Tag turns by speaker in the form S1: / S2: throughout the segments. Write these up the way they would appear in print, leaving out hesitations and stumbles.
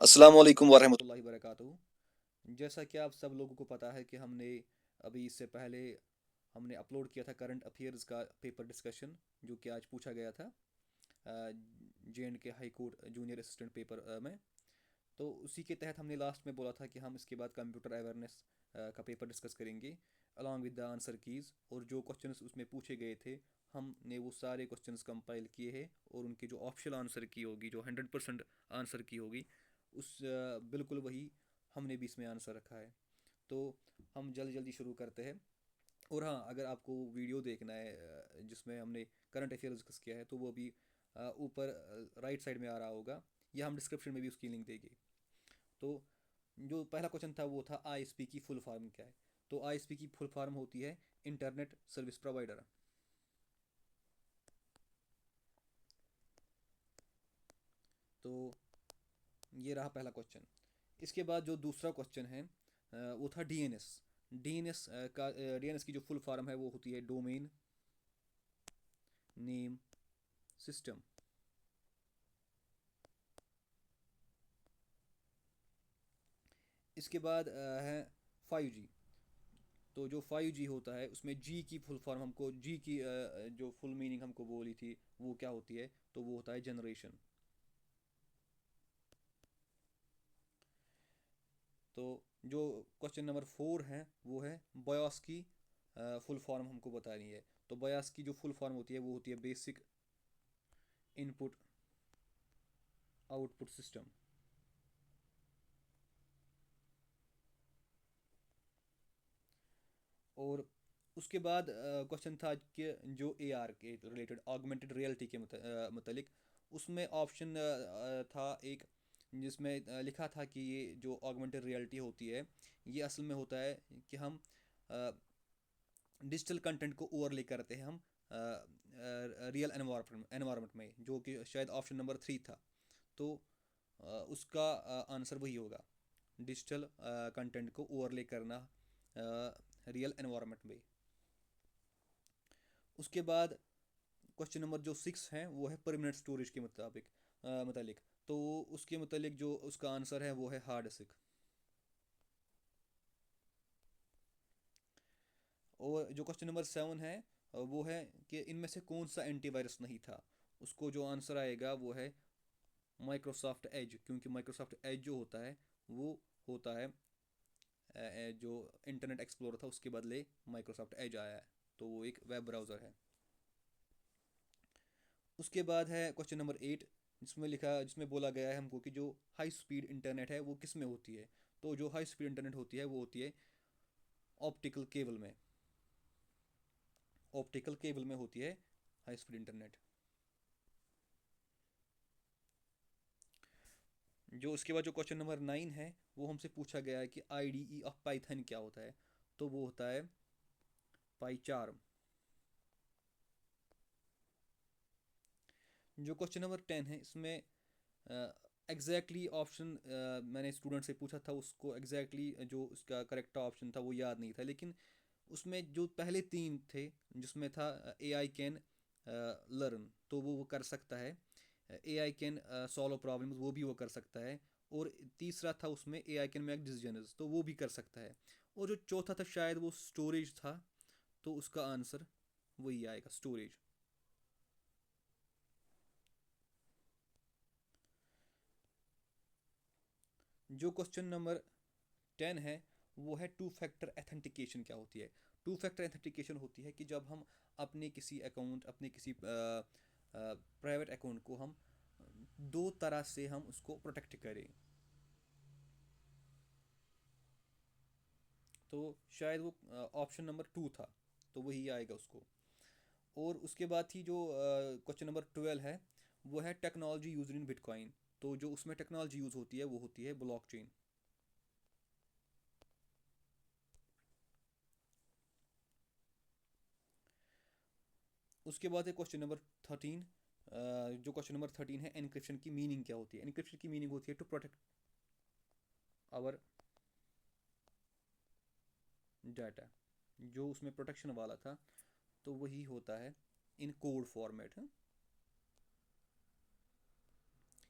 S1: अस्सलाम वालेकुम वरहमतुल्लाहि वबरकातुहू। जैसा कि आप सब लोगों को पता है कि हमने अभी इससे पहले हमने अपलोड किया था करंट अफेयर्स का पेपर डिस्कशन, जो कि आज पूछा गया था JNK high court junior assistant paper में। तो उसी के तहत हमने लास्ट में बोला था कि हम इसके बाद कंप्यूटर अवेयरनेस का पेपर डिस्कस करेंगे along with the answer keys. और जो क्वेश्चंस उसमें पूछे गए थे हमने वो सारे क्वेश्चंस कंपाइल किए हैं, और उनकी जो ऑप्शनल आंसर की होगी, जो 100% आंसर की होगी, उस बिल्कुल वही हमने भी इसमें आंसर रखा है। तो हम जल्दी जल्दी शुरू करते हैं। और हाँ, अगर आपको वीडियो देखना है जिसमें हमने करंट अफेयर डिस्कस किया है, तो वो भी ऊपर राइट साइड में आ रहा होगा, या हम डिस्क्रिप्शन में भी उसकी लिंक देंगे। तो जो पहला क्वेश्चन था वो था ISP की फुल फॉर्म क्या है। तो ISP की फुल फॉर्म होती है इंटरनेट सर्विस प्रोवाइडर। तो ये रहा पहला क्वेश्चन। इसके बाद जो दूसरा क्वेश्चन है वो था DNS। DNS की जो फुल फॉर्म है वो होती है डोमेन नेम सिस्टम। इसके बाद है 5G। तो जो 5G होता है उसमें जी की फुल फॉर्म हमको, जी की जो फुल मीनिंग हमको बोली थी वो क्या होती है, तो वो होता है जनरेशन। तो जो क्वेश्चन नंबर 4 है वो है बयास की फुल फॉर्म हमको बतानी है। तो बयास की जो फुल फॉर्म होती है वो होती है बेसिक इनपुट आउटपुट सिस्टम। और उसके बाद क्वेश्चन था कि जो AR के रिलेटेड ऑगमेंटेड रियलिटी के मतलब उसमें ऑप्शन था एक, जिसमें लिखा था कि ये जो ऑगमेंटेड रियलिटी होती है ये असल में होता है कि हम डिजिटल कंटेंट को ओवरले करते हैं हम रियल एनवायरनमेंट में, जो कि शायद ऑप्शन नंबर 3 था। तो उसका आंसर वही होगा, डिजिटल कंटेंट को ओवरले करना रियल एनवायरनमेंट में। उसके बाद क्वेश्चन नंबर जो 6 है वो है परमानेंट स्टोरेज के मतलब। तो उसके मतलब जो उसका आंसर है वो है हार्ड डिस्क। और जो क्वेश्चन नंबर 7 है वो है कि इनमें से कौन सा एंटीवायरस नहीं था। उसको जो आंसर आएगा वो है माइक्रोसॉफ्ट एज, क्योंकि माइक्रोसॉफ्ट एज जो होता है वो होता है जो इंटरनेट एक्सप्लोरर था उसके बदले माइक्रोसॉफ्ट एज आया है, तो वो एक वेब ब्राउज़र है। उसके बाद है क्वेश्चन नंबर 8, जिसमें बोला गया है हमको कि जो हाई स्पीड इंटरनेट है वो किस में होती है। तो जो हाई स्पीड इंटरनेट होती है वो होती है ऑप्टिकल केबल में। ऑप्टिकल केबल में होती है हाई स्पीड इंटरनेट। जो उसके बाद जो क्वेश्चन नंबर 9 है वो हमसे पूछा गया है कि IDE ऑफ पाइथन क्या होता है। तो वो होता है पाईचार्म। जो क्वेश्चन नंबर 10 है इसमें एग्जैक्टली ऑप्शन मैंने स्टूडेंट से पूछा था, उसको एग्जैक्टली जो उसका करेक्ट ऑप्शन था वो याद नहीं था, लेकिन उसमें जो पहले तीन थे जिसमें था AI कैन लर्न, तो वो कर सकता है। AI कैन सॉल्व प्रॉब्लम्स, वो भी वो कर सकता है। और तीसरा था उसमें AI कैन मेक डिसीजंस, तो वो भी कर सकता है। और जो चौथा था शायद वो स्टोरेज था, तो उसका आंसर वही आएगा, स्टोरेज। जो क्वेश्चन नंबर 10 है वो है टू फैक्टर एथेंटिकेशन क्या होती है। टू फैक्टर एथेंटिकेशन होती है कि जब हम अपने किसी प्राइवेट अकाउंट को हम दो तरह से हम उसको प्रोटेक्ट करें। तो शायद वो ऑप्शन नंबर 2 था, तो वही आएगा उसको। और उसके बाद थी जो क्वेश्चन नंबर 12 है वो है टेक्नोलॉजी यूज इन बिटकॉइन। तो जो उसमें टेक्नोलॉजी यूज होती है वो होती है ब्लॉकचेन। उसके बाद है क्वेश्चन नंबर 13। जो क्वेश्चन नंबर 13 है, एनक्रिप्शन की मीनिंग क्या होती है। एनक्रिप्शन की मीनिंग होती है टू प्रोटेक्ट आवर डाटा। जो उसमें प्रोटेक्शन वाला था तो वही होता है इन कोड फॉर्मेट है।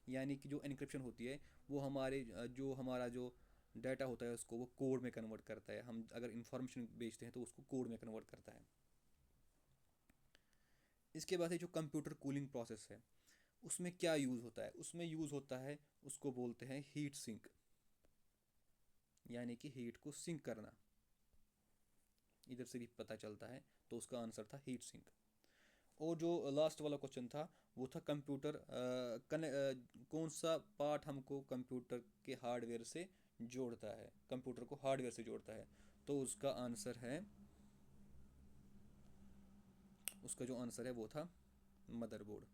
S1: यानी कि जो एनक्रिप्शन होती है वो हमारे जो हमारा जो डाटा होता है उसको वो कोड में कन्वर्ट करता है। हम अगर इंफॉर्मेशन बेचते हैं तो उसको कोड में कन्वर्ट करता है। इसके बाद है जो कंप्यूटर कूलिंग प्रोसेस है, उसमें क्या यूज़ होता है? उसमें यूज़ होता है, उसको बोलते हैं हीट सिंक, यानी कि हीट को सिंक करना। इधर से भी पता चलता है, तो उसका आंसर था हीट सिंक। और जो लास्ट वाला क्वेश्चन था वो था कंप्यूटर कौन सा पार्ट हमको कंप्यूटर के हार्डवेयर से जोड़ता है, कंप्यूटर को हार्डवेयर से जोड़ता है? तो उसका जो आंसर है वो था मदरबोर्ड।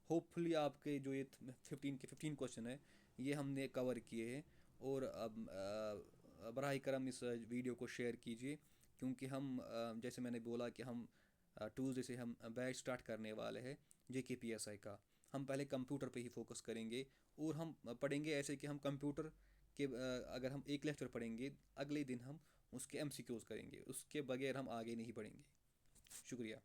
S1: होपफुली आपके जो ये 15 क्वेश्चन है ये हमने कवर किए हैं। और अब बराह करम इस वीडियो को शेयर कीजिए, क्योंकि हम जैसे मैंने बोला कि हम ट्यूसडे से हम बैच स्टार्ट करने वाले हैं JKPSI का। हम पहले कंप्यूटर पे ही फोकस करेंगे, और हम पढ़ेंगे ऐसे कि हम कंप्यूटर के अगर हम एक लेक्चर पढ़ेंगे, अगले दिन हम उसके MCQs करेंगे, उसके बगैर हम आगे नहीं बढ़ेंगे। शुक्रिया।